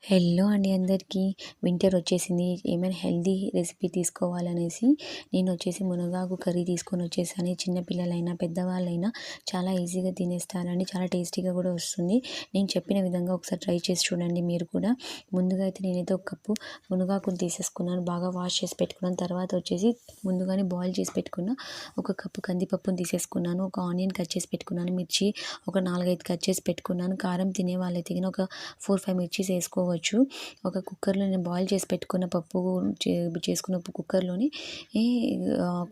Hello అండి అందరికీ. Winter వచ్చేసింది. ఏమైనా హెల్తీ రెసిపీ తీసుకోవాలనేసి నేను వచ్చేసి మునగాకు కర్రీ తీసుకొని వచ్చేసాను. చిన్న పిల్లలైనా పెద్దవాళ్ళైనా చాలా ఈజీగా తినేస్తారండి. చాలా టేస్టీగా కూడా వస్తుంది. నేను చెప్పిన విధంగా ఒకసారి ట్రై చేసి చూడండి మీరు కూడా. ముందుగా అయితే నేనైతే ఒక కప్పు మునగాకుని తీసేసుకున్నాను. బాగా వాష్ చేసి పెట్టుకున్నాను. తర్వాత వచ్చేసి ముందుగానే బాయిల్ చేసి పెట్టుకున్న ఒక కప్పు కందిపప్పుని తీసేసుకున్నాను. ఒక ఆనియన్ కట్ చేసి పెట్టుకున్నాను. మిర్చి ఒక 4-5 కట్ చేసి పెట్టుకున్నాను. కారం తినే వాళ్ళైతే ఒక 4-5 మిర్చీస్ వేసుకోవచ్చు. ఒక కుక్కర్లో నేను బాయిల్ చేసి పెట్టుకున్న పప్పు చేసుకున్న కుక్కర్లోని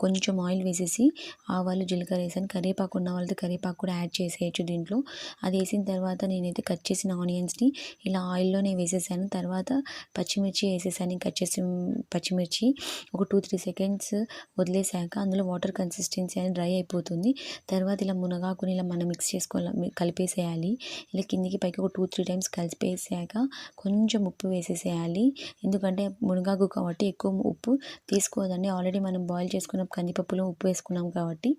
కొంచెం ఆయిల్ వేసేసి ఆవాలు జీలకర్ర వేసాను. కరివేపాకు ఉన్న వాళ్ళతో కరివేపాకు కూడా యాడ్ చేసేయచ్చు దీంట్లో. అది వేసిన తర్వాత నేనైతే కట్ చేసిన ఆనియన్స్ని ఇలా ఆయిల్లోనే వేసేసాను. తర్వాత పచ్చిమిర్చి వేసేసాను. కట్ చేసిన పచ్చిమిర్చి ఒక 2-3 సెకండ్స్ వదిలేసాక అందులో వాటర్ కన్సిస్టెన్సీ అనేది డ్రై అయిపోతుంది. తర్వాత ఇలా మునగాకుని ఇలా మనం మిక్స్ చేసుకోవాలి, కలిపేసేయాలి. ఇలా కిందికి పైకి ఒక 2-3 టైమ్స్ కలిపేసాక కొంచెం ఉప్పు వేసేసేయాలి. ఎందుకంటే మునగాకు కాబట్టి ఎక్కువ ఉప్పు తీసుకోదండి. ఆల్రెడీ మనం బాయిల్ చేసుకున్న కందిపప్పులో ఉప్పు వేసుకున్నాం కాబట్టి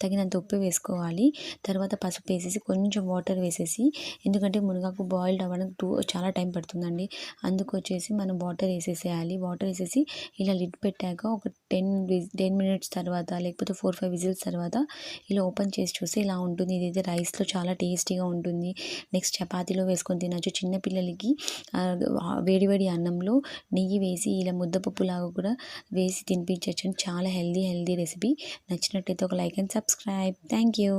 తగినంత ఉప్పు వేసుకోవాలి. తర్వాత పసుపు వేసేసి కొంచెం వాటర్ వేసేసి, ఎందుకంటే మునగాకు బాయిల్డ్ అవ్వడానికి చాలా టైం పడుతుందండి. అందుకు వచ్చేసి మనం వాటర్ వేసేసేయాలి. వాటర్ వేసేసి ఇలా లిడ్ పెట్టాక ఒక 10 మినిట్స్ తర్వాత లేకపోతే 4-5 విజిల్స్ తర్వాత ఇలా ఓపెన్ చేసి చూస్తే ఇలా ఉంటుంది. ఇదైతే రైస్లో చాలా టేస్టీగా ఉంటుంది. నెక్స్ట్ చపాతీలో వేసుకొని తినచ్చు. చిన్నపిల్లలకి వేడి వేడి అన్నంలో నెయ్యి వేసి ఇలా ముద్దపప్పులాగా కూడా వేసి తినిపించవచ్చు. చాలా హెల్దీ రెసిపీ. నచ్చినట్టయితే ఒక like and subscribe. Thank you.